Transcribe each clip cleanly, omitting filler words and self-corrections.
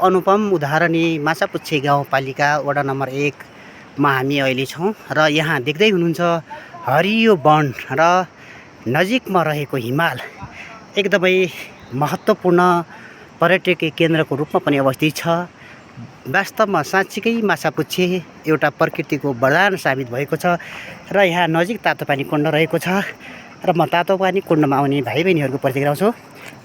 अनुपम उदाहरण यी माछापुच्छ्रे गाउँपालिका वडा नम्बर 1 मा हामी अहिले छौँ र यहाँ देख्दै हुनुहुन्छ हरियो वन र नजिकमा रहेको हिमाल एकदमै महत्त्वपूर्ण पर्यटकीय केन्द्रको रूपमा पनि अवस्थित छ। वास्तवमा साँच्चीकै माछापुच्छ्रे एउटा प्रकृतिको वरदान साबित भएको छ र यहाँ नजिक तातो पानी कुण्ड रहेको छ र म तातो पानी कुण्डमा आउने भाइ बहिनीहरूको परिचय गराउँछु।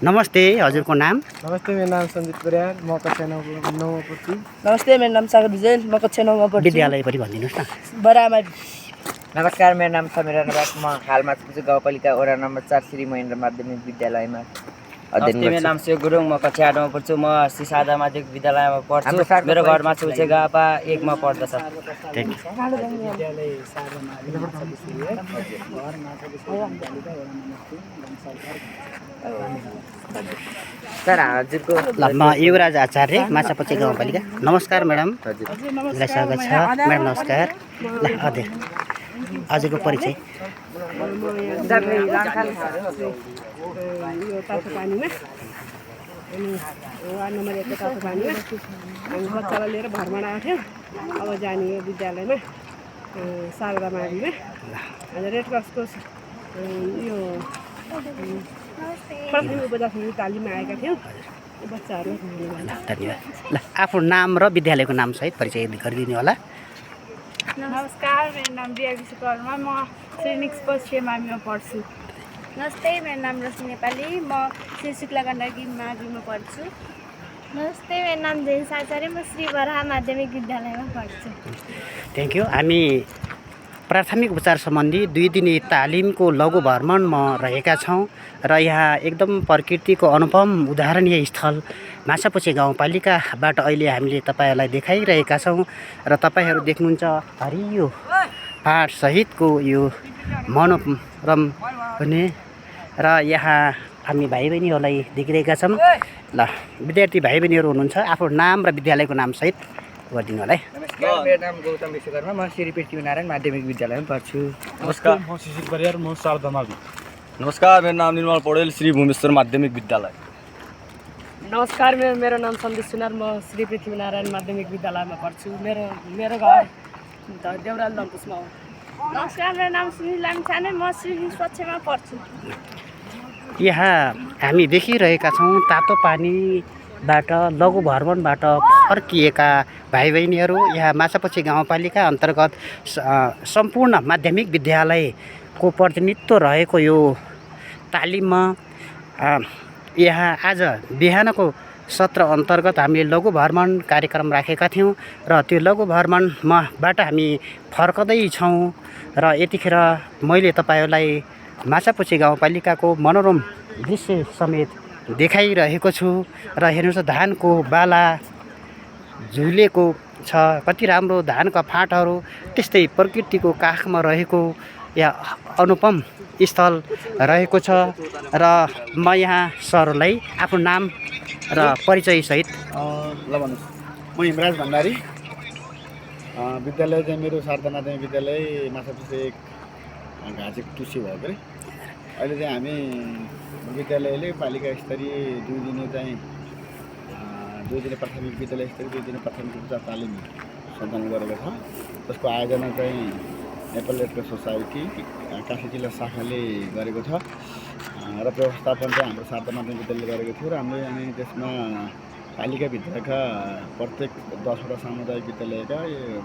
नमस्ते, हजुरको नाम? नमस्ते, मेरो नाम सञ्जित परियार, म कक्षा 9मा पढ्छु। नमस्ते, मेरो नाम सागर विजय, म कक्षा 9मा पढ्छु। विद्यालय पनि भनिदिनुहोस् न। बरामा। नमस्कार, मेरो नाम समीरा नवाज, म हाल माछापुच्छ्रे गाउँपालिका वडा नम्बर 4 श्री महेन्द्र माध्यमिक विद्यालयमा अध्ययन गर्छु। मेरो नाम शिव गुरुङ, म कक्षा 8मा पढ्छु। म श्री सादा माध्यमिक विद्यालयमा पढ्छु। मेरो घर माछापुच्छ्रे गापा 1 मा पर्दछ। सर, हजुरको म युवराज आचार्य, माछापुच्छ्रे गाउँपालिका। नमस्कार म्याडम। हजुरलाई स्वागत छ। म्याडम नमस्कार। ल हजुरको परिचय? यो तातो पानीमा अनि वार्ड नम्बर 1 को तातो पानीमा हामी बच्चालाई लिएर भ्रमण आएको थियौँ। अब जाने यो विद्यालयमा सारदा माविमा रेड क्रसको यो प्राथमिक उपचार तालिममा आएका थियौँ। बच्चाहरू धन्यवाद। ल आफ्नो नाम र विद्यालयको नाम सहित परिचय गरिदिनु होला। नमस्कार, मेरो नाम रिया विश्वकर्मा, म श्रीनिक्स पश्चिम माविमा पढ्छु। नमस्ते, मेरो नाम रश्मि नेपाली, म श्री शुक्ला गण्डकी माविमा पढ्छु। नमस्ते, मेरो नाम जेन्स आचार्य, म श्री बराहा माध्यमिक विद्यालयमा पढ्छु। Thank you. हामी प्राथमिक उपचार सम्बन्धी 2 दिने तालिमको लघु भ्रमणमा रहेका छौँ र यहाँ एकदम प्रकृतिको अनुपम उदाहरणीय स्थल माछापुच्छ्रे गाउँपालिकाबाट अहिले हामीले तपाईँहरूलाई देखाइरहेका छौँ र तपाईँहरू देख्नुहुन्छ हरियो पाहाड सहितको यो मनोरम हुने र यहाँ हामी भाइ बहिनीहरूलाई देखिरहेका छौँ। ल विद्यार्थी भाइ बहिनीहरू हुनुहुन्छ, आफ्नो नाम र विद्यालयको नाम सहित गरिदिनु होला है। नमस्कार, मेरो नाम गौतम विश्वकर्मा, म श्री पृथ्वीनारायण माध्यमिक विद्यालयमा पढ्छु। नमस्कार, म शिशिर परियार, म शारदा मावि। नमस्कार, मेरो नाम निर्मल पौडेल, श्री भूमेश्वर माध्यमिक विद्यालय। नमस्कार, मेरो नाम सन्देश सुनार, म श्री पृथ्वीनारायण माध्यमिक विद्यालयमा पढ्छु। मेरो घर देउराली लम्पुसमा हो। नमस्कार, मेरो नाम सुनिल लामिछाने, म श्री पश्चिममा पढ्छु। यहाँ हामी देखिरहेका छौँ तातो पानीबाट लघु भ्रमणबाट फर्किएका भाइ बहिनीहरू। यहाँ माछापुच्छ्रे गाउँपालिका अन्तर्गत सम्पूर्ण माध्यमिक विद्यालयको प्रतिनिधित्व रहेको यो तालिममा यहाँ आज बिहानको सत्र अन्तर्गत हामीले लघु भ्रमण कार्यक्रम राखेका थियौँ र त्यो लघु भ्रमणबाट हामी फर्कँदैछौँ र यतिखेर मैले तपाईँहरूलाई माछापुच्छ्रे गाउँपालिकाको मनोरम दृश्य समेत देखाइरहेको छु र हेर्नुहोस् धानको बाला झुलेको छ, कति राम्रो धानका फाँटहरू, त्यस्तै प्रकृतिको काखमा रहेको यहाँ अनुपम स्थल रहेको छ र म यहाँ सरलाई आफ्नो नाम र परिचय सहित ल भन्नुहोस्। म हिमराज भण्डारी, विद्यालय चाहिँ मेरो शारदा माध्यमिक विद्यालय माछापुच्छ्रे घाँचे टुसी भएको अरे। अहिले चाहिँ हामी विद्यालयले पालिका स्तरीय 2 दिने चाहिँ 2 दिने प्राथमिक विद्यालय स्तरीय 2 दिने प्राथमिक उपचार तालिम सञ्चालन गरेको छ। जसको आयोजना चाहिँ Nepal red cross society Kashi जिल्ला शाखाले गरेको छ र व्यवस्थापन चाहिँ हाम्रो शारदा माध्यमिक विद्यालयले गरेको थियो र हामी त्यसमा पालिकाभित्रका प्रत्येक 10वटा सामुदायिक विद्यालयका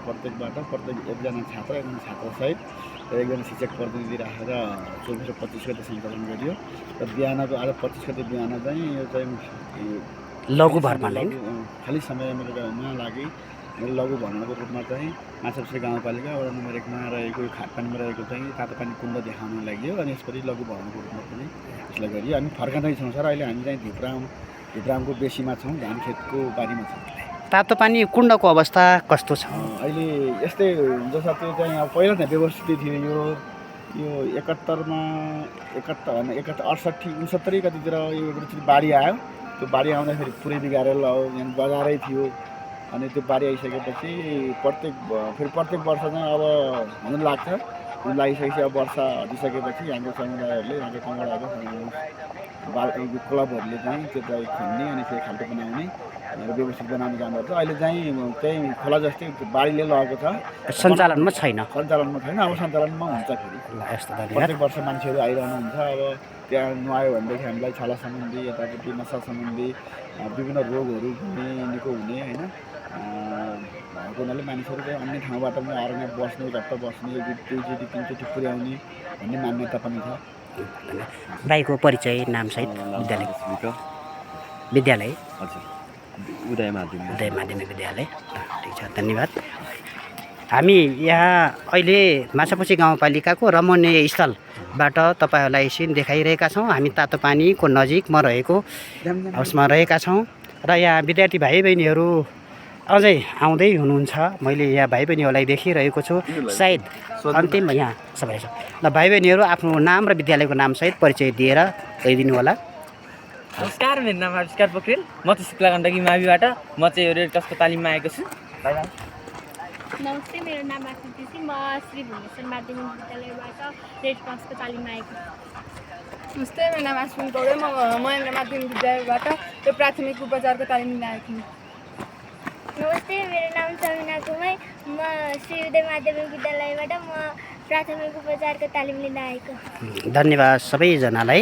प्रत्येक 1जना छात्र 1जना छात्रासहित र 1जना शिक्षक प्रतिनिधि राखेर 24 र 25 गते सञ्चालन गरियो र बिहानको आज 25 गते बिहान चाहिँ यो चाहिँ लघु भ्रमण खाली समयमा लागि लघु भ्रमणको रूपमा चाहिँ माछापुच्छ्रे गाउँपालिका वडा नम्बर 1 मा रहेको खाटपानीमा रहेको चाहिँ तातो पानी कुण्ड देखाउन लागि अनि यसपछि लघु भ्रमणको रूपमा पनि यसलाई गरियो। हामी फर्काँदैछौँ सर। अहिले हामी चाहिँ धिप्रामको बेसीमा छौँ, धान खेतको बारीमा छौँ। तातो पानी कुण्डको अवस्था कस्तो छ? अहिले यस्तै जस्तो त्यो चाहिँ अब पहिला त व्यवस्थित थियो। यो 71मा 68 कतितिर यो बाढी आयो। त्यो बाढी आउँदाखेरि पुरै बिगारेर यहाँ बजारै थियो अनि त्यो बाढी आइसकेपछि प्रत्येक वर्ष चाहिँ अब हुन लाग्छ। लागिसकेपछि अब वर्षा हटिसकेपछि हाम्रो समुदायहरूले यहाँको कङ्गडाको क्लबहरूले चाहिँ त्यो चाहिँ खन्ने अनि फेरि खाल्टो बनाउने व्यवस्थित बनाउने काम गर्छ। अहिले चाहिँ त्यही खोला जस्तै बाढीले लगेको छ, सञ्चालनमा छैन। सञ्चालनमा छैन, अब सञ्चालनमा हुन्छ फेरि। ल यस्तो धन्यवाद। प्रत्येक वर्ष मान्छेहरू आइरहनुहुन्छ। अब त्यहाँ नुहायो भनेदेखि हामीलाई छाला सम्बन्धी, यतापट्टि नसा सम्बन्धी विभिन्न रोगहरू हुने, निको हुने होइन भएको हुनाले मानिसहरू चाहिँ अन्य ठाउँबाट पनि आएर यहाँ बस्ने, झट्ट बस्ने, दुईचोटि तिनचोटि पुर्याउने भन्ने मान्यता पनि छ। भाइको परिचय नामसहित विद्यालय हजुर उदय माध्यमिक विद्यालय। ठिक छ, धन्यवाद। हामी यहाँ अहिले माछापुछी गाउँपालिकाको रमणीय स्थलबाट तपाईँहरूलाई सिन देखाइरहेका छौँ। हामी तातो पानीको नजिक म रहेको हाउसमा रहेका छौँ र यहाँ विद्यार्थी भाइ बहिनीहरू अझै आउँदै हुनुहुन्छ। मैले यहाँ भाइ बहिनीहरूलाई देखिरहेको छु। सायद अन्तिम यहाँ सबै छ। ल भाइ बहिनीहरू आफ्नो नाम र विद्यालयको नामसहित परिचय दिएर गइदिनु होला। नमस्कार, मेरो नाम आविष्कार पोखरेल। म चाहिँ शुक्ला गण्डकी माविबाट। म चाहिँ रेड क्रसको तालिममा आएको छु। नमस्ते, मेरो नाम आकृति सिंह। म श्री भुवनेश्वर माध्यमिक विद्यालयबाट रेड क्रसको तालिममा आएको छु। नमस्ते, मेरो नाम आश्विन पौडेल। म महेन्द्र माध्यमिक विद्यालयबाट यो प्राथमिक उपचारको तालिम लिन आएको छु। नमस्ते, मेरो नाम समिना कुमाई। म श्री उदय माध्यमिक विद्यालयबाट म प्राथमिक उपचारको तालिम लिन आएको। धन्यवाद सबैजनालाई।